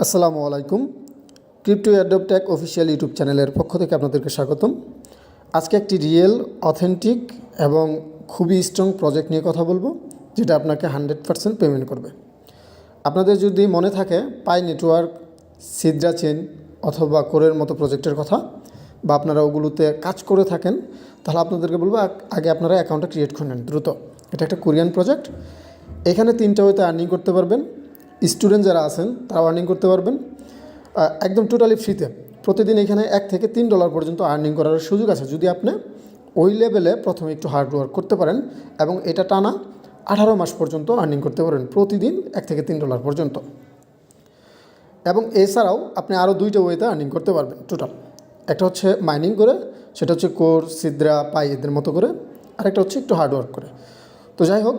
আসসালামু আলাইকুম। Crypto airdrop take official YouTube চ্যানেলের পক্ষ থেকে আপনাদেরকে স্বাগতম। আজকে একটি রিয়েল, অথেন্টিক এবং খুবই স্ট্রং প্রজেক্ট নিয়ে কথা বলবো, যেটা আপনাকে 100% পেমেন্ট করবে। আপনাদের যদি মনে থাকে পাই নেটওয়ার্ক, সিদ্রা চেইন অথবা কোরের মতো প্রজেক্টের কথা, বা আপনারা ওগুলোতে কাজ করে থাকেন, তাহলে আপনাদেরকে বলবো আগে আপনারা অ্যাকাউন্টটা ক্রিয়েট করে নেন দ্রুত। এটা একটা কোরিয়ান প্রজেক্ট। এখানে 3টা ওয়েতে আর্নিং করতে পারবেন। স্টুডেন্ট যারা আছেন তারাও আর্নিং করতে পারবেন একদম টোটালি ফ্রিতে। প্রতিদিন এখানে $1 থেকে $3 পর্যন্ত আর্নিং করার সুযোগ আছে, যদি আপনি ওই লেভেলে প্রথমে একটু হার্ড ওয়ার্ক করতে পারেন এবং এটা টানা 18 মাস পর্যন্ত আর্নিং করতে পারেন, প্রতিদিন $1 থেকে $3 পর্যন্ত। এবং এছাড়াও আপনি আরও 2টা ওয়েতে আর্নিং করতে পারবেন টোটাল। একটা হচ্ছে মাইনিং করে, সেটা হচ্ছে কোর, সিদ্রা, পাই এদের মতো করে, আরেকটা হচ্ছে একটু হার্ড ওয়ার্ক করে। তো যাই হোক,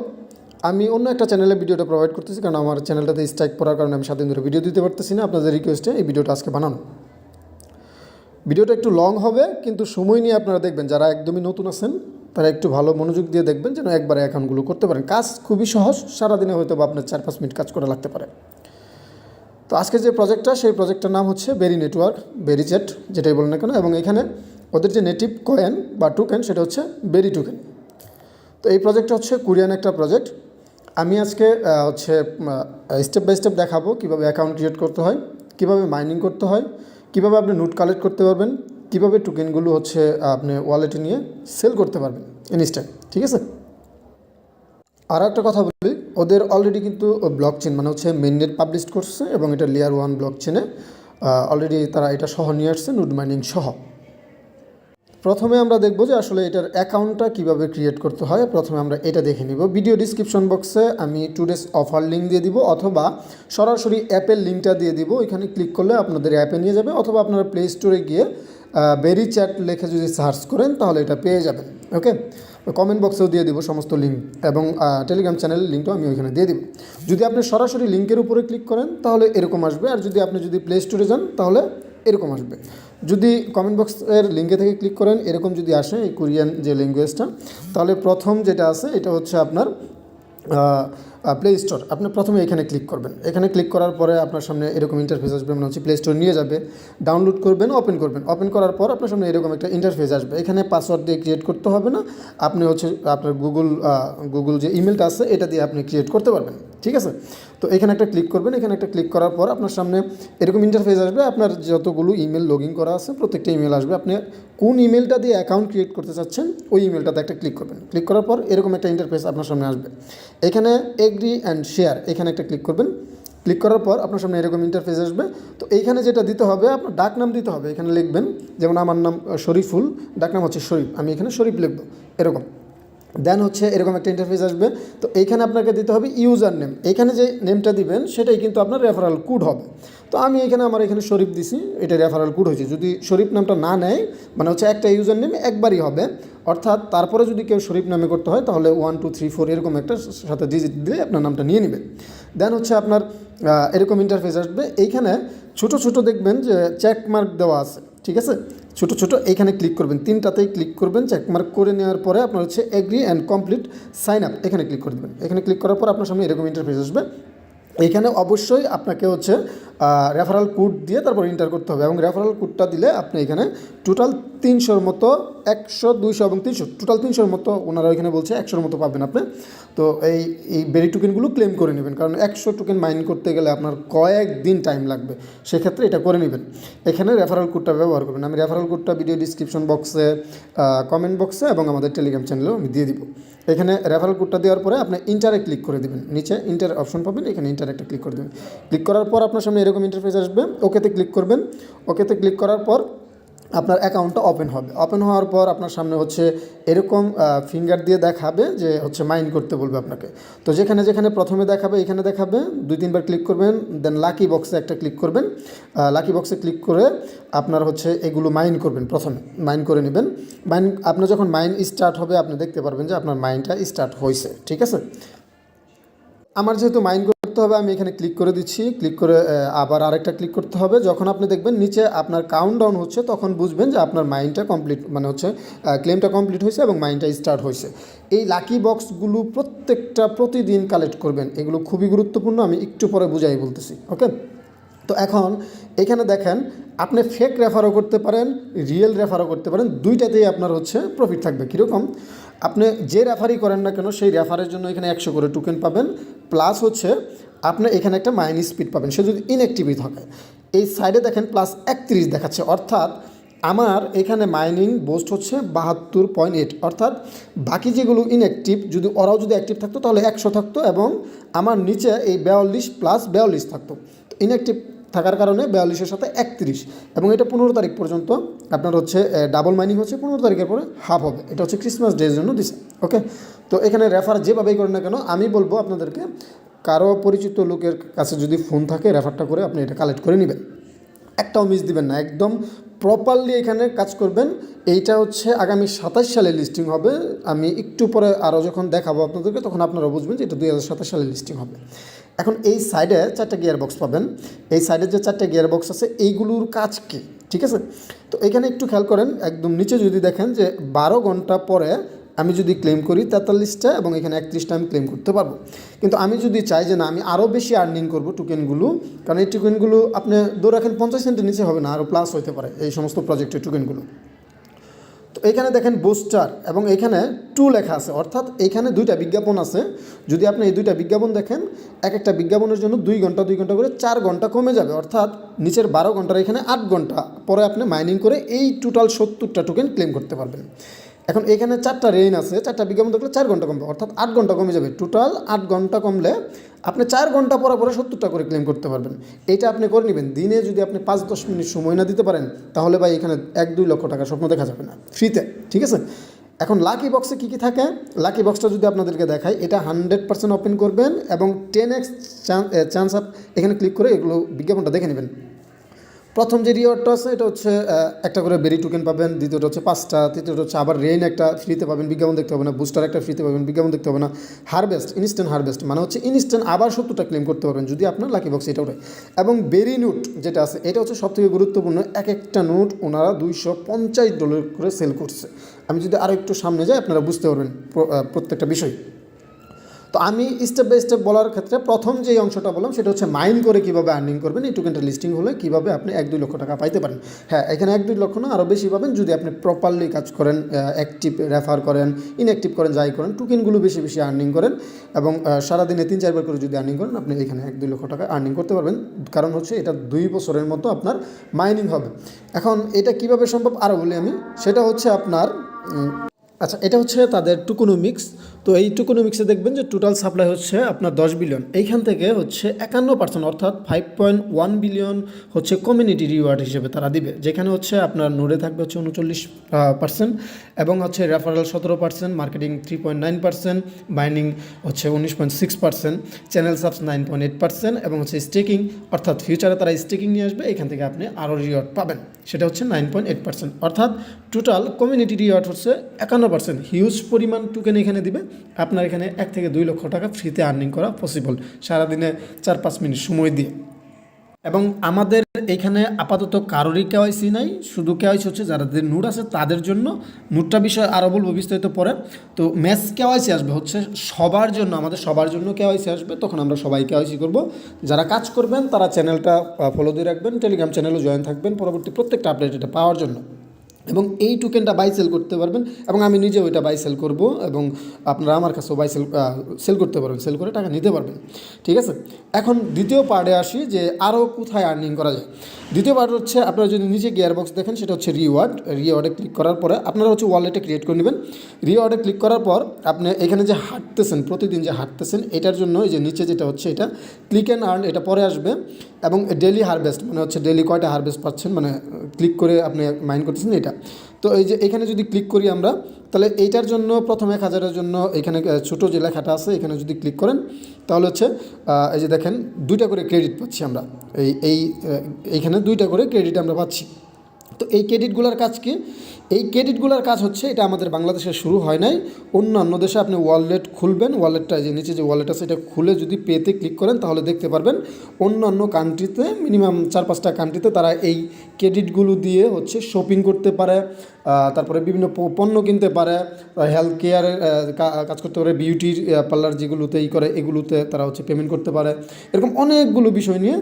আমি অন্য একটা চ্যানেলে ভিডিওটা প্রোভাইড করতেছি, কারণ আমার চ্যানেলটাতে স্ট্রাইক পড়ার কারণে আমি 7 দিন ধরে ভিডিও দিতে পারতেছি না। আপনাদের রিকোয়েস্টে এই ভিডিওটা আজকে বানানো। ভিডিওটা একটু লং হবে, কিন্তু সময় নিয়ে আপনারা দেখবেন। যারা একদমই নতুন আছেন তারা একটু ভালো মনোযোগ দিয়ে দেখবেন, যেন একবারে অ্যাকাউন্টগুলো করতে পারেন। কাজ খুবই সহজ, সারাদিনে হয়তো বা আপনার 4-5 মিনিট কাজ করা লাগতে পারে। তো আজকে যে প্রজেক্টটা, সেই প্রজেক্টটার নাম হচ্ছে বেরি নেটওয়ার্ক, বেরিজেট যেটাই বলেন না কেন। এবং এখানে ওদের যে নেটিভ কয়েন বা টোকেন, সেটা হচ্ছে বেরি টোকেন। তো এই প্রজেক্টটা হচ্ছে কোরিয়ান একটা প্রজেক্ট। আমি আজকে স্টেপ বাই স্টেপ দেখাবো কীভাবে অ্যাকাউন্ট ক্রিয়েট করতে হয়, কীভাবে মাইনিং করতে হয়, কীভাবে আপনি নোট কালেক্ট করতে পারবেন, কীভাবে টোকেনগুলো আপনি ওয়ালেটে নিয়ে সেল করতে পারবেন ইনস্ট্যান্ট। ঠিক আছে। আর একটা কথা বলি, ওদের অলরেডি কিন্তু ব্লক চেন মেইননেট পাবলিশ করছে এবং এটা লেয়ার 1 ব্লক চেনে অলরেডি তারা এটা সহ নিয়ে আসছে, নোট মাইনিং সহ। প্রথমে আমরা দেখব যে আসলে এটার অ্যাকাউন্টটা কীভাবে ক্রিয়েট করতে হয়। প্রথমে আমরা এটা দেখে নিব। ভিডিও ডিসক্রিপশন বক্সে আমি 2 days অফার লিঙ্ক দিয়ে দিব, অথবা সরাসরি অ্যাপের লিঙ্কটা দিয়ে দিব। এখানে ক্লিক করলে আপনাদের অ্যাপে নিয়ে যাবে, অথবা আপনারা প্লে স্টোরে গিয়ে বেরি চ্যাট লিখে যদি সার্চ করেন তাহলে এটা পেয়ে যাবেন। ওকে, কমেন্ট বক্সেও দিয়ে দিব সমস্ত লিঙ্ক, এবং টেলিগ্রাম চ্যানেলের লিঙ্কটাও আমি ওইখানে দিয়ে দিব। যদি আপনি সরাসরি লিঙ্কের উপরে ক্লিক করেন তাহলে এরকম আসবে, আর যদি প্লে স্টোরে যান তাহলে এরকম আসবে। যদি কমেন্ট বক্সের লিঙ্কে থেকে ক্লিক করেন, এরকম যদি আসে এই কোরিয়ান যে ল্যাঙ্গুয়েজটা, তাহলে প্রথম যেটা আছে এটা হচ্ছে আপনার প্লে স্টোর। আপনি প্রথমে এখানে ক্লিক করবেন। এখানে ক্লিক করার পরে আপনার সামনে এরকম ইন্টারফেস আসবে, প্লে স্টোর নিয়ে যাবে, ডাউনলোড করবেন, ওপেন করার পর আপনার সামনে এরকম একটা ইন্টারফেস আসবে। এখানে পাসওয়ার্ড দিয়ে ক্রিয়েট করতে হবে না, আপনি আপনার গুগল যে ইমেলটা আছে এটা দিয়ে আপনি ক্রিয়েট করতে পারবেন। ঠিক আছে। তো এখানে একটা ক্লিক করবেন। এখানে একটা ক্লিক করার পর আপনার সামনে এরকম ইন্টারফেস আসবে। আপনার যতগুলো ইমেল লগ ইন করা আছে প্রত্যেকটা ইমেল আসবে। আপনি কোন ইমেলটা দিয়ে অ্যাকাউন্ট ক্রিয়েট করতে চাচ্ছেন ওই ইমেলটাতে একটা ক্লিক করবেন। ক্লিক করার পর এরকম একটা ইন্টারফেস আপনার সামনে আসবে। এখানে এগ্রি অ্যান্ড শেয়ার এখানে একটা ক্লিক করবেন। ক্লিক করার পর আপনার সামনে এরকম ইন্টারফেস আসবে। তো এইখানে যেটা দিতে হবে, আপনার ডাক নাম দিতে হবে। এখানে লিখবেন, যেমন আমার নাম শরীফুল, ডাক নাম হচ্ছে শরীফ, আমি এখানে শরীফ লিখবো এরকম। দেন এরকম একটা ইন্টারফেস আসবে। তো এইখানে আপনাকে দিতে হবে ইউজার নেম। এইখানে যে নেমটা দিবেন সেটাই কিন্তু আপনার রেফারাল কোড হবে। তো আমি আমার এখানে শরীফ দিছি, এটা রেফারাল কোড হয়েছে। যদি শরীফ নামটা না নেয়, একটা ইউজার নেম একবারই হবে, অর্থাৎ তারপরে যদি কেউ শরীফ নামে করতে হয় তাহলে 1 2 3 4 এরকম একটা সাথে ডিজিট দিয়ে আপনার নামটা নিয়ে নেবেন। দেন আপনার এরকম ইন্টারফেস আসবে। এইখানে ছোট ছোট দেখবেন যে চেক মার্ক দেওয়া আছে। ঠিক আছে, ছোট ছোট এইখানে ক্লিক করবেন, 3টাতেই ক্লিক করবেন। চেকমার্ক করে নেওয়ার পরে আপনার agree and complete sign up এখানে ক্লিক করে দেবেন। এখানে ক্লিক করার পর আপনার সামনে এরকম ইন্টারফেস আসবে। এখানে অবশ্যই আপনাকে রেফারাল কোড দিয়ে তারপর এন্টার করতে হবে, এবং রেফারাল কোডটা দিলে আপনি এখানে টোটাল 300-র মতো, 100, 200 এবং 300, টোটাল 300-র মতো ওনারা এখানে বলছে 100-র মতো পাবেন আপনি। তো এই বেরি টোকেনগুলো ক্লেম করে নেবেন, কারণ 100 টোকেন মাইন করতে গেলে আপনার কয়েকদিন টাইম লাগবে, সেক্ষেত্রে এটা করে নেবেন। এখানে রেফারাল কোডটা ব্যবহার করবেন। আমি রেফারাল কোডটা ভিডিও ডিসক্রিপশন বক্সে, কমেন্ট বক্সে এবং আমাদের টেলিগ্রাম চ্যানেলেও আমি দিয়ে দিব। এখানে রেফারাল কোডটা দেওয়ার পরে আপনি ইন্টারে ক্লিক করে দেবেন। নিচে ইন্টার অপশন পাবেন, এখানে ইন্টারে একটা ক্লিক করে দেবেন। ক্লিক করার পর আপনার সামনে এরকম ইন্টারফেস আসবে। ওকেতে ক্লিক করবেন। ওকেতে ক্লিক করার পর আপনার অ্যাকাউন্টটা ওপেন হবে। ওপেন হওয়ার পর আপনার সামনে এরকম ফিঙ্গার দিয়ে দেখাবে যে মাইন করতে বলবে আপনাকে। তো যেখানে যেখানে প্রথমে দেখাবে এখানে দেখাবে, 2-3 বার ক্লিক করবেন। দেন লাকি বক্সে একটা ক্লিক করবেন। লাকি বক্সে ক্লিক করে আপনার এগুলো মাইন করবেন, প্রথমে মাইন করে নেবেন। আপনার যখন মাইন স্টার্ট হবে আপনি দেখতে পারবেন যে আপনার মাইনটা স্টার্ট হয়েছে। ঠিক আছে, আমার যেহেতু মাইন করতে হবে আমি এখানে ক্লিক করে দিচ্ছি। ক্লিক করে আবার আরেকটা ক্লিক করতে হবে। যখন আপনি দেখবেন নিচে আপনার কাউন্টডাউন হচ্ছে, তখন বুঝবেন যে আপনার মাইনটা কমপ্লিট, ক্লেমটা কমপ্লিট হয়েছে এবং মাইনটা স্টার্ট হয়েছে। এই লাকি বক্সগুলো প্রত্যেকটা প্রতিদিন কালেক্ট করবেন, এগুলো খুবই গুরুত্বপূর্ণ। আমি একটু পরে বুঝাই বলতেছি। ওকে, তো এখন এখানে দেখেন আপনি ফেক রেফারও করতে পারেন, রিয়েল রেফারও করতে পারেন, দুইটাতেই আপনার হচ্ছে প্রফিট থাকবে। কীরকম? আপনি যে রেফারই করেন না কেন সেই রেফারের জন্য এখানে 100 করে টোকেন পাবেন, প্লাস হচ্ছে আপনি এখানে একটা মাইনিং স্পিড পাবেন সে যদি ইনঅ্যাক্টিভই থাকে। এই সাইডে দেখেন প্লাস 31 দেখাচ্ছে, অর্থাৎ আমার এখানে মাইনিং বুস্ট হচ্ছে 72.8, অর্থাৎ বাকি যেগুলো ইনঅ্যাক্টিভ যদি ওরাও যদি অ্যাক্টিভ থাকতো তাহলে 100 থাকতো এবং আমার নিচে এই 42 প্লাস 42 থাকতো। ইনঅ্যাক্টিভ থাকার কারণে 42-এর সাথে 31, এবং এটা 15 তারিখ পর্যন্ত আপনার হচ্ছে ডাবল মাইনিং হচ্ছে, 15 তারিখের পরে হাফ হবে। এটা হচ্ছে ক্রিসমাস ডের জন্য দিছে। ওকে, তো এখানে রেফার যেভাবেই করেন না কেন আমি বলবো আপনাদেরকে কারো পরিচিত লোকের কাছে যদি ফোন থাকে রেফারটা করে আপনি এটা কালেক্ট করে নেবেন, একটাও মিস দিবেন না, একদম প্রপারলি এখানে কাজ করবেন। এইটা হচ্ছে আগামী 27 সালে লিস্টিং হবে। আমি একটু পরে আরও যখন দেখাবো আপনাদেরকে তখন আপনারা বুঝবেন যে এটা 2027 সালে লিস্টিং হবে। এখন এই সাইডে 4টা গিয়ার বক্স পাবেন, এই সাইডে যে 4টা গিয়ার বক্স আছে এইগুলোর কাজ কী, ঠিক আছে? তো এখানে একটু খেয়াল করেন, একদম নিচে যদি দেখেন যে 12 ঘন্টা পরে আমি যদি ক্লেম করি 43টা এবং এখানে 31টা আমি ক্লেম করতে পারবো। কিন্তু আমি যদি চাই যে না আমি আরও বেশি আর্নিং করবো টোকেনগুলো, কারণ এই টোকেনগুলো আপনি ধরে রাখেন 50 সেন্টের নিচে হবে না, আরও প্লাস হতে পারে এই সমস্ত প্রজেক্টের টোকেনগুলো। তো এখানে দেখেন বুস্টার এবং এখানে 2 লেখা আছে, অর্থাৎ এখানে 2টা বিজ্ঞাপন আছে। যদি আপনি এই 2টা বিজ্ঞাপন দেখেন, এক একটা বিজ্ঞাপনের জন্য 2 ঘন্টা 2 ঘন্টা করে 4 ঘন্টা কমে যাবে, অর্থাৎ নিচের 12 ঘন্টার এখানে 8 ঘন্টা পরে আপনি মাইনিং করে এই টোটাল 70টা টোকেন ক্লেম করতে পারবেন। এখন এখানে 4টা রেইন আছে, 4টা বিজ্ঞাপন দেখলে 4 ঘন্টা কমবে, অর্থাৎ 8 ঘন্টা কমে যাবে। টোটাল 8 ঘন্টা কমলে আপনি 4 ঘন্টা পরে 70টা করে ক্লেম করতে পারবেন। এটা আপনি করে নেবেন। দিনে যদি আপনি 5-10 মিনিট সময় না দিতে পারেন তাহলে ভাই এখানে 1-2 লক্ষ টাকার স্বপ্ন দেখা যাবে না ফ্রিতে, ঠিক আছে? এখন লাকি বক্সে কী কী থাকে, লাকি বক্সটা যদি আপনাদেরকে দেখাই, এটা 100% ওপেন করবেন এবং 10x চান্স আপ এখানে ক্লিক করে এগুলো বিজ্ঞাপনটা দেখে নেবেন। প্রথম যে রিওয়ার্ডটা আছে এটা হচ্ছে একটা করে বেরি টোকেন পাবেন, দ্বিতীয়টা হচ্ছে 5টা, তৃতীয়টা হচ্ছে আবার রেইন একটা ফ্রিতে পাবেন, বিজ্ঞাপন দেখতে হবে না, বুস্টার একটা ফ্রিতে পাবেন, বিজ্ঞাপন দেখতে হবে না, হারভেস্ট ইনস্ট্যান্ট হারভেস্ট মানে হচ্ছে ইনস্ট্যান্ট আবার 70টা ক্লেম করতে পারবেন যদি আপনার লাকি বক্স এটা ওঠে। এবং বেরি নোট যেটা আছে এটা হচ্ছে সবথেকে গুরুত্বপূর্ণ, এক একটা নোট ওনারা $250 করে সেল করছে। আমি যদি আরও একটু সামনে যাই আপনারা বুঝতে পারবেন প্রত্যেকটা বিষয়। তো আমি স্টেপ বাই স্টেপ বলার ক্ষেত্রে প্রথম যেই অংশটা বললাম সেটা হচ্ছে মাইন করে কীভাবে আর্নিং করবেন, এই টোকেনটা লিস্টিং হলে কীভাবে আপনি 1-2 লক্ষ টাকা পাইতে পারেন। হ্যাঁ, এখানে 1-2 লক্ষ না আরও বেশি পাবেন যদি আপনি প্রপারলি কাজ করেন, অ্যাক্টিভ রেফার করেন, ইনঅ্যাক্টিভ করেন, যাই করেন, টোকেনগুলো বেশি বেশি আর্নিং করেন এবং সারাদিনে 3-4 বার করে যদি আর্নিং করেন আপনি এখানে 1-2 লক্ষ টাকা আর্নিং করতে পারবেন। কারণ হচ্ছে এটা 2 বছরের মতো আপনার মাইনিং হবে। এখন এটা কিভাবে সম্ভব আরও বলি আমি, সেটা হচ্ছে আপনার আচ্ছা, এটা হচ্ছে তাদের টোকেনোমিক্স। তো এই টোকেনোমিক্সে দেখবেন যে টোটাল সাপ্লাই হচ্ছে আপনার 10 বিলিয়ন, এইখান থেকে হচ্ছে 51% অর্থাৎ 5.1 বিলিয়ন হচ্ছে কমিউনিটি রিওয়ার্ড হিসেবে তারা দিবে, যেখানে হচ্ছে আপনার নোডে থাকবে হচ্ছে 39% এবং হচ্ছে রেফারেল 17%, মার্কেটিং 3.9%, বাইন্ডিং হচ্ছে 19.6%, চ্যানেল সাবস 9.8% এবং হচ্ছে স্টেকিং অর্থাৎ ফিউচারে তারা স্টেকিং নিয়ে আসবে, এখান থেকে আপনি আরও রিওয়ার্ড পাবেন, সেটা হচ্ছে 9.8%, অর্থাৎ টোটাল কমিউনিটি রিওয়ার্ড হচ্ছে 51%। হিউজ পরিমাণ টোকেন এখানে দিবে, আপনার এখানে 1-2 লক্ষ টাকা ফ্রিতে আর্নিং করা পসিবল সারাদিনে 4-5 মিনিট সময় দিয়ে। এবং আমাদের এখানে আপাতত কারোরই কেওয়াইসি নাই, শুধু কেওয়াইসি হচ্ছে যাদের নোট আছে তাদের জন্য। নোটটা বিষয় আরও বলবো বিস্তারিত পরে। তো ম্যাচ কেওয়াইসি আসবে হচ্ছে সবার জন্য, আমাদের সবার জন্য কেওয়াইসি আসবে, তখন আমরা সবাই কেওয়াইসি করব। যারা কাজ করবেন তারা চ্যানেলটা ফলো দিয়ে রাখবেন, টেলিগ্রাম চ্যানেলও জয়েন থাকবেন পরবর্তী প্রত্যেকটা আপডেট এটা পাওয়ার জন্য। এবং এই টোকেনটা বাই সেল করতে পারবেন এবং আমি নিজেও এটা বাই সেল করব এবং আপনারা আমার কাছেও বাই সেল করতে পারবেন, সেল করে টাকা নিতে পারবেন, ঠিক আছে? এখন দ্বিতীয় পার্টে আসি যে আরও কোথায় আর্নিং করা যায়। দ্বিতীয় পার্ট হচ্ছে আপনারা যদি নিচে গিয়ার বক্স দেখেন সেটা হচ্ছে রিওয়ার্ডে ক্লিক করার পরে আপনারা হচ্ছে ওয়ালেটে ক্রিয়েট করে নেবেন। রিওয়ার্ডে ক্লিক করার পর আপনি এখানে যে হাঁটতেছেন, প্রতিদিন যে হাঁটতেছেন এটার জন্য এই যে নিচে যেটা হচ্ছে এটা ক্লিক অ্যান্ড আর্ন, এটা পরে আসবে। এবং ডেলি হারভেস্ট মানে হচ্ছে ডেলি কয়টা হারভেস্ট পাচ্ছেন, মানে ক্লিক করে আপনি মাইন্ড করতেছেন এটা। তো এই যে এখানে যদি ক্লিক করি আমরা, তাহলে এইটার জন্য প্রথম 1000-এর জন্য এখানে ছোটো যে লেখাটা আছে এখানে যদি ক্লিক করেন তাহলে হচ্ছে এই যে দেখেন 2টা করে ক্রেডিট পাচ্ছি আমরা, এইখানে 2টা করে ক্রেডিট আমরা পাচ্ছি। তো এই ক্রেডিটগুলোর কাজ কি? এই ক্রেডিটগুলোর কাজ হচ্ছে, এটা আমাদের বাংলাদেশে শুরু হয় নাই, অন্যান্য দেশে আপনি ওয়ালেট খুলবেন, ওয়ালেটটা যে নিচে যে ওয়ালেট আছে এটা খুলে যদি পেতে ক্লিক করেন তাহলে দেখতে পারবেন অন্যান্য কান্ট্রিতে মিনিমাম 4-5টা কান্ট্রিতে তারা এই ক্রেডিটগুলো দিয়ে হচ্ছে শপিং করতে পারে, তারপরে বিভিন্ন পণ্য কিনতে পারে, হেলথ কেয়ারের কাজ করতে পারে, বিউটি পার্লার যেগুলোতে করে এগুলোতে তারা হচ্ছে পেমেন্ট করতে পারে। এরকম অনেকগুলো বিষয় নিয়ে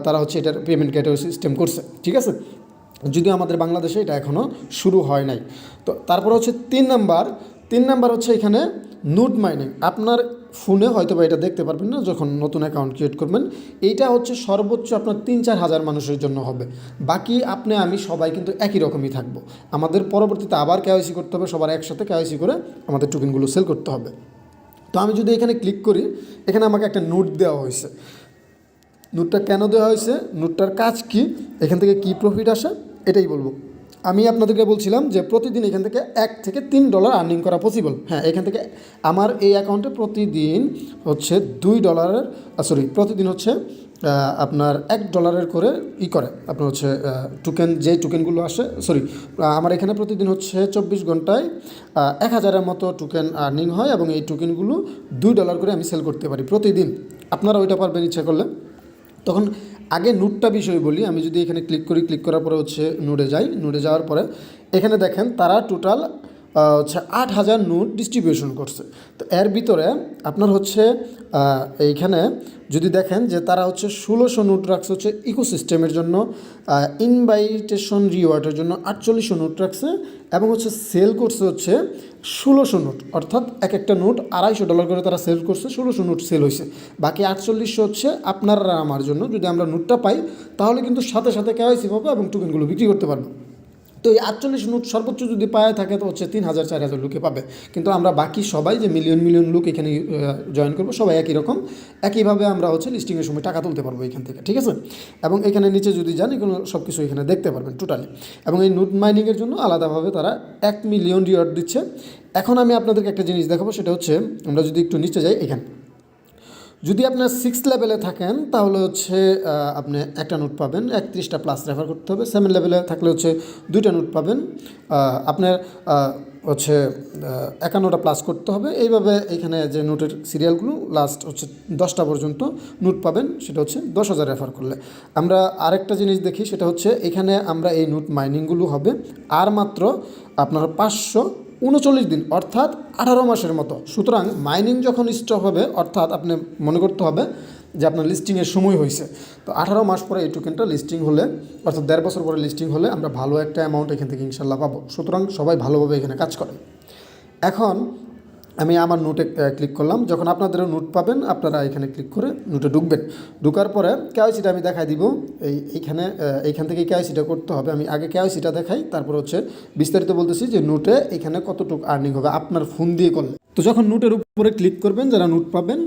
তারা হচ্ছে এটার পেমেন্ট গেটওয়ে সিস্টেম করছে, ঠিক আছে? যদিও আমাদের বাংলাদেশে এটা এখনও শুরু হয় নাই। তো তারপর হচ্ছে 3 নাম্বার হচ্ছে এখানে নোট মাইনিং। আপনার ফোনে হয়তো বা এটা দেখতে পারবেন না যখন নতুন অ্যাকাউন্ট ক্রিয়েট করবেন। এইটা হচ্ছে সর্বোচ্চ আপনার 3-4 হাজার মানুষের জন্য হবে। বাকি আপনি আমি সবাই কিন্তু একই রকমই থাকবো। আমাদের পরবর্তীতে আবার কেওয়াইসি করতে হবে, সবার একসাথে কেওয়াইসি করে আমাদের টোকেনগুলো সেল করতে হবে। তো আমি যদি এখানে ক্লিক করি, এখানে আমাকে একটা নোট দেওয়া হয়েছে। নোটটা কেন দেওয়া হয়েছে, নোটটার কাজ কি, এখান থেকে কী প্রফিট আসে এটাই বলবো। আমি আপনাদেরকে বলছিলাম যে প্রতিদিন এখান থেকে $1 থেকে $3 আর্নিং করা পসিবল। হ্যাঁ, এখান থেকে আমার এই অ্যাকাউন্টে প্রতিদিন হচ্ছে প্রতিদিন হচ্ছে আপনার $1 করে করে আপনার হচ্ছে টোকেন, যে টোকেনগুলো আসে আমার এখানে প্রতিদিন হচ্ছে 24 ঘন্টায় 1000-এর মতো টোকেন আর্নিং হয় এবং এই টোকেনগুলো $2 করে আমি সেল করতে পারি প্রতিদিন। আপনারা ওইটা পারবেন ইচ্ছা করলে। তখন আগে নোটটা বিষয় বলি। আমি যদি এখানে ক্লিক করি, ক্লিক করার পরে হচ্ছে নোটে যাই, নোটে যাওয়ার পরে এখানে দেখেন তারা টোটাল হচ্ছে 8000 নোট ডিস্ট্রিবিউশন করছে। তো এর ভিতরে আপনার হচ্ছে এইখানে যদি দেখেন যে তারা হচ্ছে 1600 নোট রাখছে হচ্ছে ইকোসিস্টেমের জন্য, ইনভাইটেশন রিওয়ার্ডের জন্য 4800 নোট রাখছে এবং হচ্ছে সেল করছে হচ্ছে 1600 নোট, অর্থাৎ এক একটা নোট $250 করে তারা সেল করছে, 1600 নোট সেল হয়েছে। বাকি 4800 হচ্ছে আপনারা আমার জন্য, যদি আমরা নোটটা পাই তাহলে কিন্তু সাথে সাথে কেওয়াইসি পাবো এবং টোকেনগুলো বিক্রি করতে পারবো। তো এই 48 নোট সর্বোচ্চ যদি পায় থাকে তো হচ্ছে 3000-4000 লোকে পাবে। কিন্তু আমরা বাকি সবাই যে মিলিয়ন লোক এখানে জয়েন করবো, সবাই একই রকম, একইভাবে আমরা হচ্ছে লিস্টিংয়ের সময় টাকা তুলতে পারবো এখান থেকে, ঠিক আছে? এবং এখানে নিচে যদি যান এগুলো সব কিছু এখানে দেখতে পারবেন টোটালি। এবং এই নোট মাইনিংয়ের জন্য আলাদাভাবে তারা 1 মিলিয়ন রিওয়ার্ড দিচ্ছে। এখন আমি আপনাদেরকে একটা জিনিস দেখাবো, সেটা হচ্ছে আমরা যদি একটু নিচে যাই, এখানে যদি আপনার 6 লেভেলে থাকেন তাহলে হচ্ছে আপনি একটা নোট পাবেন, 31টা প্লাস রেফার করতে হবে। 7 লেভেলে থাকলে হচ্ছে 2টা নোট পাবেন, আপনার হচ্ছে 51টা প্লাস করতে হবে। এইভাবে এখানে যে নোটের সিরিয়ালগুলো লাস্ট হচ্ছে 10টা পর্যন্ত নোট পাবেন, সেটা হচ্ছে 10,000 রেফার করলে। আমরা আরেকটা জিনিস দেখি, সেটা হচ্ছে এখানে আমরা এই নোট মাইনিংগুলো হবে আর মাত্র আপনার 539 দিন, অর্থাৎ 18 মাসের মতো। সুতরাং মাইনিং যখন স্টপ হবে, অর্থাৎ আপনি মনে করতে হবে যে আপনার লিস্টিংয়ের সময় হয়েছে। তো 18 মাস পরে এই টোকেনটা লিস্টিং হলে, অর্থাৎ 1.5 বছর পরে লিস্টিং হলে আমরা ভালো একটা অ্যামাউন্ট এখান থেকে ইনশাল্লাহ পাবো। সুতরাং সবাই ভালোভাবে এখানে কাজ করেন। এখন আমি আমার নোটে ক্লিক করলাম। যখন আপনাদেরও নোট পাবেন আপনারা এখানে ক্লিক করে নোটে ঢুকবেন। ঢুকার পরে কেওয়াইসিটা আমি দেখাই দিব। এইখান থেকে কেওয়াইসিটা করতে হবে। আমি আগে কেওয়াইসিটা দেখাই, তারপর হচ্ছে বিস্তারিত বলতেছি যে নোটে এখানে কতটুকু আর্নিং হবে আপনার ফোন দিয়ে করলে। তো যখন নোটের উপরে ক্লিক করবেন, যারা নোট পাবেন,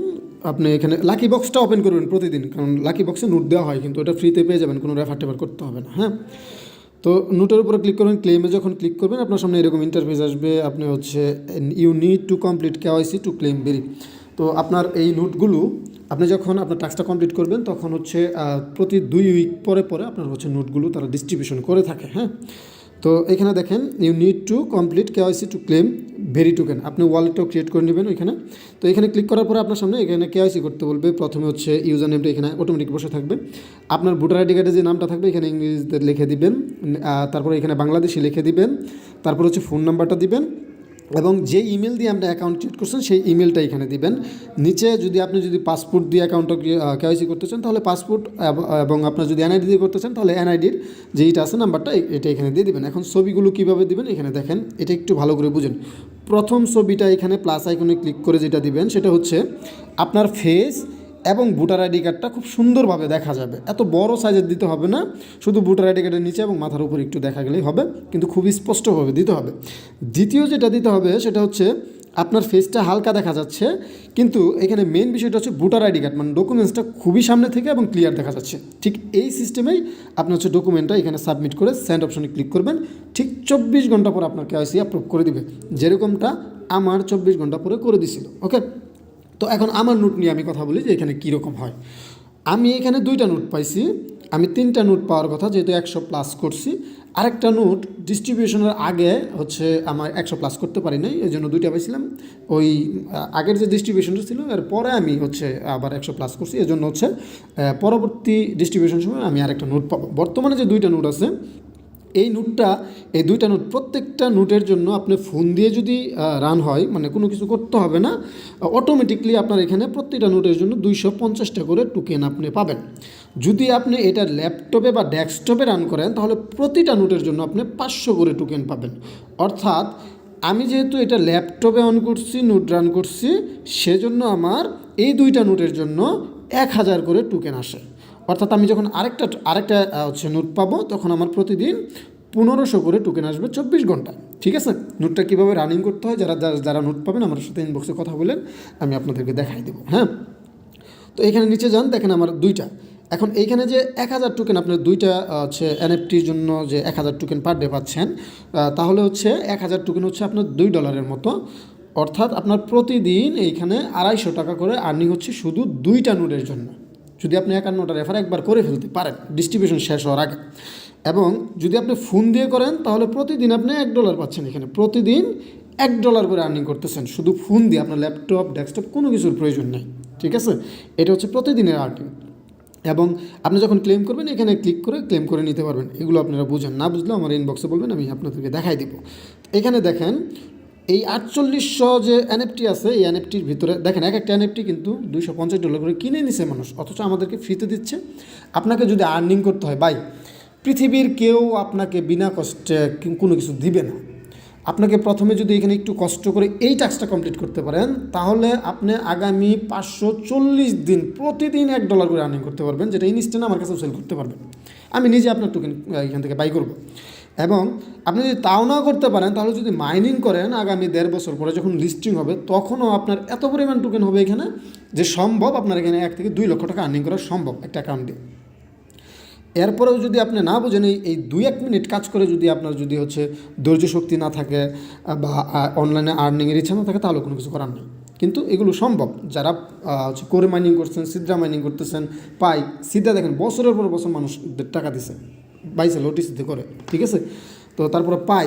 আপনি এখানে লাকি বক্সটা ওপেন করবেন প্রতিদিন, কারণ লাকি বক্সে নোট দেওয়া হয় কিন্তু ওটা ফ্রিতে পেয়ে যাবেন, কোনো রেফার টেফার করতে হবে না। হ্যাঁ, তো নোটের উপরে ক্লিক করবেন। ক্লেমে যখন ক্লিক করবেন আপনার সামনে এরকম ইন্টারফেস আসবে। আপনি হচ্ছে you need to complete KYC to claim বেরি। তো আপনার এই নোটগুলো আপনি যখন আপনার টাস্কটা কমপ্লিট করবেন তখন হচ্ছে প্রতি 2 উইক পরে পরে আপনার হচ্ছে নোটগুলো তারা ডিস্ট্রিবিউশন করে থাকে। হ্যাঁ, তো এখানে দেখেন you need to complete KYC to claim very token. আপনি ওয়ালেটটাও ক্রিয়েট করে নেবেন ওইখানে। তো এখানে ক্লিক করার পরে আপনার সামনে এখানে কেওয়াইসি করতে বলবে। প্রথমে হচ্ছে ইউজার নেমটা এখানে অটোমেটিক বসে থাকবে। আপনার ভোটার আইডি কার্ডে যে নামটা থাকবে এখানে ইংরেজিতে লিখে দিবেন, তারপরে এখানে বাংলাদেশি লিখে দিবেন, তারপর হচ্ছে ফোন নাম্বারটা দিবেন এবং যে ইমেল দিয়ে আপনি অ্যাকাউন্ট ক্রিয়েট করছেন সেই ইমেলটা এখানে দিবেন। নিচে আপনি যদি পাসপোর্ট দিয়ে অ্যাকাউন্টটা কেওয়াইসি করতে চান তাহলে পাসপোর্ট, এবং আপনার যদি এনআইডি দিয়ে করতে চান তাহলে এনআইডির যেইটা আছে নাম্বারটা এটা এখানে দিয়ে দিবেন। এখন ছবিগুলো কীভাবে দিবেন এখানে দেখেন, এটা একটু ভালো করে বুঝেন। প্রথম ছবিটা এখানে প্লাস আইকনে ক্লিক করে যেটা দিবেন সেটা হচ্ছে আপনার ফেস এবং ভোটার আইডি কার্ডটা খুব সুন্দরভাবে দেখা যাবে। এত বড় সাইজের দিতে হবে না, শুধু ভোটার আইডি কার্ডের নিচে এবং মাথার উপর একটু দেখা গেলেই হবে, কিন্তু খুবই স্পষ্টভাবে দিতে হবে। দ্বিতীয় যেটা দিতে হবে সেটা হচ্ছে আপনার ফেসটা হালকা দেখা যাচ্ছে, কিন্তু এখানে মেন বিষয়টা হচ্ছে ভোটার আইডি কার্ড মানে ডকুমেন্টসটা খুবই সামনে থেকে এবং ক্লিয়ার দেখা যাচ্ছে। ঠিক এই সিস্টেমেই আপনি হচ্ছে ডকুমেন্টটা এখানে সাবমিট করে সেন্ড অপশনে ক্লিক করবেন। ঠিক 24 ঘন্টা পর আপনার কেওয়াইসি অ্যাপ্রুভ করে দিবে, যেরকমটা আমার 24 ঘন্টা পরে করে দিছিল। ওকে, তো এখন আমার নোট নিয়ে আমি কথা বলি যে এখানে কীরকম হয়। আমি এখানে 2টা নোট পাইছি, আমি 3টা নোট পাওয়ার কথা, যেহেতু 100 প্লাস করছি। আরেকটা নোট ডিস্ট্রিবিউশনের আগে হচ্ছে আমার 100+ করতে পারি নাই, এই জন্য 2টা পাইছিলাম। ওই আগের যে ডিস্ট্রিবিউশনটা ছিল এর পরে আমি হচ্ছে আবার 100+ করছি, এই জন্য হচ্ছে পরবর্তী ডিস্ট্রিবিউশন সময় আমি আরেকটা নোট পাবো। বর্তমানে যে 2টা নোট আছে এই 2টা নোট প্রত্যেকটা নোটের জন্য আপনি ফোন দিয়ে যদি রান হয়, মানে কোনো কিছু করতে হবে না, অটোমেটিকলি আপনার এখানে প্রত্যেকটা নোটের জন্য 250টা করে টোকেন আপনি পাবেন। যদি আপনি এটা ল্যাপটপে বা ডেস্কটপে রান করেন তাহলে প্রতিটা নোটের জন্য আপনি 500 করে টোকেন পাবেন। অর্থাৎ আমি যেহেতু এটা ল্যাপটপে অন করছি, নোট রান করছি, সেজন্য আমার এই 2টা নোটের জন্য 1000 করে টোকেন আসে। অর্থাৎ আমি যখন আরেকটা হচ্ছে নোট পাবো তখন আমার প্রতিদিন 1500 করে টোকেন আসবে 24 ঘন্টায়। ঠিক আছে, নোটটা কীভাবে রানিং করতে হয় যারা নোট পাবেন আমার সাথে ইনবক্সে কথা বলেন, আমি আপনাদেরকে দেখাই দেবো। হ্যাঁ, তো এখানে নিচে যান, দেখেন আমার 2টা। এখন এইখানে যে 1000 টোকেন আপনার 2টা হচ্ছে এনএফটির জন্য যে 1000 টোকেন পার ডে পাচ্ছেন, তাহলে হচ্ছে 1000 টোকেন হচ্ছে আপনার $2 মতো। অর্থাৎ আপনার প্রতিদিন এইখানে 250 টাকা করে আর্নিং হচ্ছে শুধু 2টা নোটের জন্য, যদি আপনি 51টা রেফার একবার করে ফেলতে পারেন ডিস্ট্রিবিউশন শেষ হওয়ার আগে। এবং যদি আপনি ফোন দিয়ে করেন তাহলে প্রতিদিন আপনি $1 পাচ্ছেন, এখানে প্রতিদিন $1 করে আর্নিং করতেছেন শুধু ফোন দিয়ে, আপনার ল্যাপটপ ডেস্কটপ কোনো কিছুর প্রয়োজন নেই। ঠিক আছে, এটা হচ্ছে প্রতিদিনের আর্নিং। এবং আপনি যখন ক্লেম করবেন এখানে ক্লিক করে ক্লেম করে নিতে পারবেন। এগুলো আপনারা বুঝেন, না বুঝলে আমার ইনবক্সে বলবেন, আমি আপনাদেরকে দেখাই দেবো। এখানে দেখেন এই 4800 যে এনএফটি আছে, এই এনএফটির ভিতরে দেখেন এক একটা এনএফটি কিন্তু $250 করে কিনে নিছে মানুষ, অথচ আমাদেরকে ফ্রিতে দিচ্ছে। আপনাকে যদি আর্নিং করতে হয় ভাই, পৃথিবীর কেউ আপনাকে বিনা কষ্টে কোনো কিছু দিবে না। আপনাকে প্রথমে যদি এখানে একটু কষ্ট করে এই টাস্কটা কমপ্লিট করতে পারেন তাহলে আপনি আগামী 540 দিন প্রতিদিন $1 করে আর্নিং করতে পারবেন, যেটা ইনস্ট্যান্ট আমার কাছেও সেল করতে পারবেন। আমি নিজে আপনার টোকেন এখান থেকে বাই করব। এবং আপনি যদি তাও না করতে পারেন তাহলে যদি মাইনিং করেন আগামী 1.5 বছর পরে যখন লিস্টিং হবে তখনও আপনার এত পরিমাণ টোকেন হবে এখানে যে সম্ভব আপনার এখানে 1 থেকে 2 লক্ষ টাকা আর্নিং করা সম্ভব একটা অ্যাকাউন্ট দিয়ে। এরপরেও যদি আপনি না বোঝেন এই 2-1 মিনিট কাজ করে যদি আপনার যদি হচ্ছে ধৈর্য শক্তি না থাকে বা অনলাইনে আর্নিংয়ের ইচ্ছা না থাকে তাহলে কোনো কিছু করার নেই। কিন্তু এগুলো সম্ভব, যারা হচ্ছে করে মাইনিং করছেন, সিদ্রা মাইনিং করতেছেন, পাই সিদ্ধা দেখেন বছরের পর বছর মানুষদের টাকা দিছে বাইসেল ওটিসিতে করে। ঠিক আছে, তো তারপরে পাই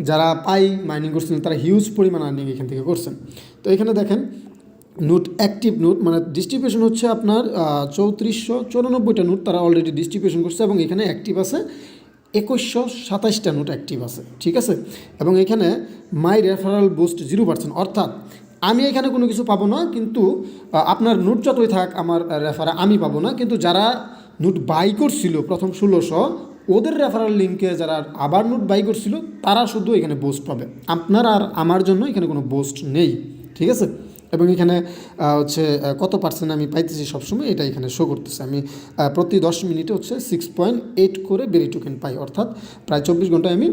যারা পাই মাইনিং করছেন তারা হিউজ পরিমাণ আর্নিং এখান থেকে করছেন। তো এখানে দেখেন নোট অ্যাক্টিভ নোট মানে ডিস্ট্রিবিউশন হচ্ছে আপনার 3494টা নোট তারা অলরেডি ডিস্ট্রিবিউশন করছে এবং এখানে অ্যাক্টিভ আছে 2127টা নোট অ্যাক্টিভ আছে। ঠিক আছে, এবং এখানে মাই রেফারাল বুস্ট 0%, অর্থাৎ আমি এখানে কোনো কিছু পাবো না, কিন্তু আপনার নোট যতই থাক আমার রেফারা আমি পাবো না, কিন্তু যারা নোট বাই করছিল প্রথম 1600 ওদের রেফারাল লিঙ্কে যারা আবার নোট বাই করছিল তারা শুধু এখানে বুস্ট পাবে, আপনার আর আমার জন্য এখানে কোনো বুস্ট নেই। ঠিক আছে, এবং এখানে হচ্ছে কত পার্সেন্ট আমি পাইতেছি সবসময় এটা এখানে শো করতেছে। আমি প্রতি 10 মিনিটে হচ্ছে 6.8 করে বেরি টোকেন পাই, অর্থাৎ প্রায় 24 ঘন্টায় আমি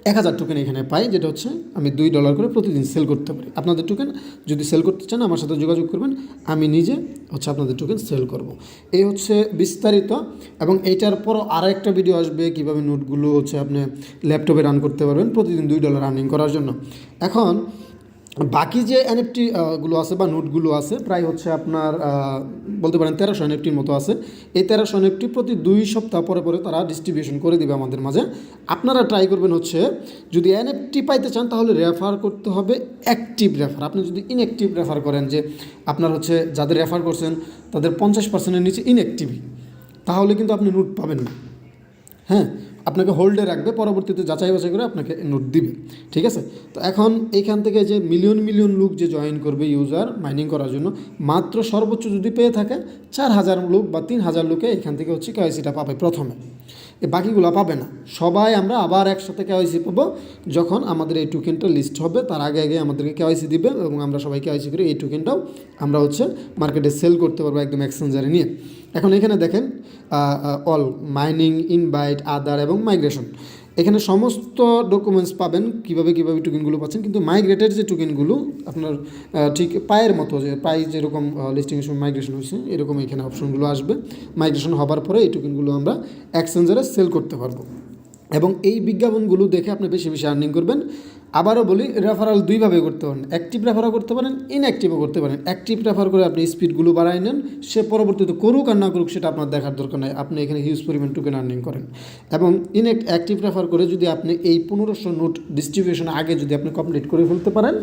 1000 টোকেন এখানে পাই, যেটা হচ্ছে আমি $2 করে প্রতিদিন সেল করতে পারি। আপনাদের টোকেন যদি সেল করতে চান আমার সাথে যোগাযোগ করবেন, আমি নিজে হচ্ছে আপনাদের টোকেন সেল করব। এই হচ্ছে বিস্তারিত, এবং এইটার পরও আরও একটা ভিডিও আসবে কীভাবে নোটগুলো হচ্ছে আপনি ল্যাপটপে রান করতে পারবেন প্রতিদিন $2 আর্নিং করার জন্য। এখন বাকি যে এনএফটি গুলো আছে বা নোটগুলো আছে প্রায় হচ্ছে আপনার বলতে পারেন 1300 এনএফটির মতো আছে। এই 1300 এনএফটি প্রতি 2 সপ্তাহ পরে পরে তারা ডিস্ট্রিবিউশন করে দিবে আমাদের মাঝে। আপনারা ট্রাই করবেন হচ্ছে যদি এনএফটি পাইতে চান তাহলে রেফার করতে হবে অ্যাক্টিভ রেফার। আপনি যদি ইনঅ্যাক্টিভ রেফার করেন, যে আপনার হচ্ছে যাদের রেফার করছেন তাদের 50%-এর নিচে ইনঅ্যাক্টিভ, তাহলে কিন্তু আপনি নোট পাবেন না। হ্যাঁ, আপনাকে হোল্ডে রাখবে, পরবর্তীতে যাচাই বাছাই করে আপনাকে নোট দিবে। ঠিক আছে, তো এখন এইখান থেকে যে মিলিয়ন লোক যে জয়েন করবে ইউজার মাইনিং করার জন্য, মাত্র সর্বোচ্চ যদি পেয়ে থাকে 4000 লোক বা 3000 লোকে এখান থেকে হচ্ছে কেওয়াইসিটা পাবে প্রথমে, বাকিগুলো পাবে না। সবাই আমরা আবার একসাথে কেওয়াইসি পাবো যখন আমাদের এই টোকেনটা লিস্ট হবে, তার আগে আগে আমাদেরকে কেওয়াইসি দিবে এবং আমরা সবাই কেওয়াইসি করে এই টোকেনটাও আমরা হচ্ছে মার্কেটে সেল করতে পারবো একদম এক্সচেঞ্জারে নিয়ে। এখন এখানে দেখেন অল মাইনিং, ইনভাইট, আদার এবং মাইগ্রেশন, এখানে সমস্ত ডকুমেন্টস পাবেন কীভাবে টোকেনগুলো পাচ্ছেন। কিন্তু মাইগ্রেটেড যে টোকেনগুলো আপনার ঠিক পায়ের মতো, যে পাই যেরকম লিস্টিংয়ের সময় মাইগ্রেশন হয়েছে এরকম এখানে অপশনগুলো আসবে। মাইগ্রেশন হবার পরে এই টোকেনগুলো আমরা এক্সচেঞ্জারে সেল করতে পারবো, এবং এই বিজ্ঞাপনগুলো দেখে আপনি বেশি বেশি আর্নিং করবেন। আবারও বলি, রেফারাল দুইভাবে করতে পারেন, অ্যাক্টিভ রেফারও করতে পারেন, ইনঅ্যাক্টিভও করতে পারেন। অ্যাক্টিভ রেফার করে আপনি স্পিডগুলো বাড়ায় নেন, সে পরবর্তীতে করুক আর না করুক সেটা আপনার দেখার দরকার নাই, আপনি এখানে হিউজ পরিমাণ টোকেন আর্নিং করেন। এবং অ্যাক্টিভ রেফার করে যদি আপনি এই 1500 নোট ডিস্ট্রিবিউশন আগে যদি আপনি কমপ্লিট করে ফেলতে পারেন,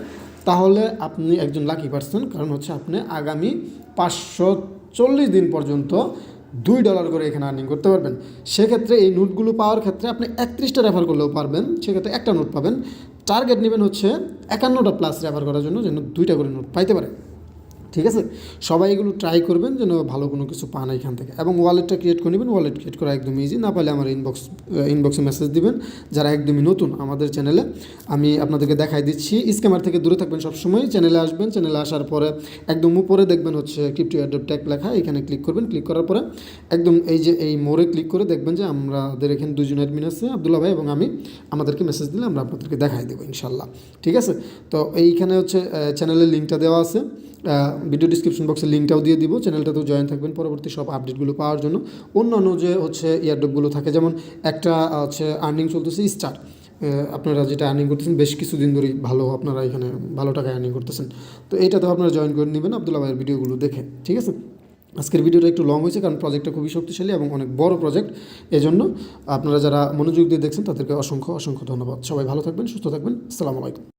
তাহলে আপনি একজন লাকি পারসন। কারণ হচ্ছে আপনি আগামী 540 দিন পর্যন্ত $2 করে এখানে আর্নিং করতে পারবেন। সেক্ষেত্রে এই নোটগুলো পাওয়ার ক্ষেত্রে আপনি 31টা রেফার করলেও পারবেন, সেক্ষেত্রে একটা নোট পাবেন। টার্গেট নেবেন হচ্ছে 51টা প্লাস রেফার করার জন্য, যেন 2টা করে নোট পাইতে পারে। ঠিক আছে, সবাই এগুলো ট্রাই করবেন যেন ভালো কোনো কিছু পান এখান থেকে। এবং ওয়ালেটটা ক্রিয়েট করে নেবেন, ওয়ালেট ক্রিয়েট করা একদম ইজি। না পারলে আমার ইনবক্সে মেসেজ দিবেন। যারা একদমই নতুন আমাদের চ্যানেলে, আমি আপনাদেরকে দেখাই দিচ্ছি। স্ক্যামার থেকে দূরে থাকবেন সবসময়। চ্যানেলে আসবেন, চ্যানেলে আসার পরে একদম উপরে দেখবেন হচ্ছে ক্রিপ্টো এয়ারড্রপ ট্যাগ লেখা, এখানে ক্লিক করবেন। ক্লিক করার পরে একদম এই যে এই মোড়ে ক্লিক করে দেখবেন যে আমাদের এখানে দুজন অ্যাডমিন আছে, আব্দুল্লাহ ভাই এবং আমি। আমাদেরকে মেসেজ দিলে আমরা আপনাদেরকে দেখাই দেবো ইনশাল্লাহ। ঠিক আছে, তো এইখানে হচ্ছে চ্যানেলের লিঙ্কটা দেওয়া আছে, ভিডিও ডিসক্রিপশন বক্সে লিঙ্কটাও দিয়ে দিব। চ্যানেলটাতেও জয়েন থাকবেন পরবর্তী সব আপডেটগুলো পাওয়ার জন্য। অন্যান্য যে হচ্ছে ইয়ারড্রপগুলো থাকে, যেমন একটা হচ্ছে আর্নিং চলতেছে স্টার, আপনারা যেটা আর্নিং করতেছেন বেশ কিছুদিন ধরেই ভালো, আপনারা এখানে ভালো টাকায় আর্নিং করতেছেন, তো এইটাতেও আপনারা জয়েন করে নেবেন আব্দুল্লাহ ভাইয়ের ভিডিওগুলো দেখে। ঠিক আছে, আজকের ভিডিওটা একটু লং হয়েছে কারণ প্রজেক্টটা খুবই শক্তিশালী এবং অনেক বড় প্রজেক্ট। এজন্য আপনারা যারা মনোযোগ দিয়ে দেখছেন তাদেরকে অসংখ্য অসংখ্য ধন্যবাদ। সবাই ভালো থাকবেন, সুস্থ থাকবেন। আসসালামু আলাইকুম।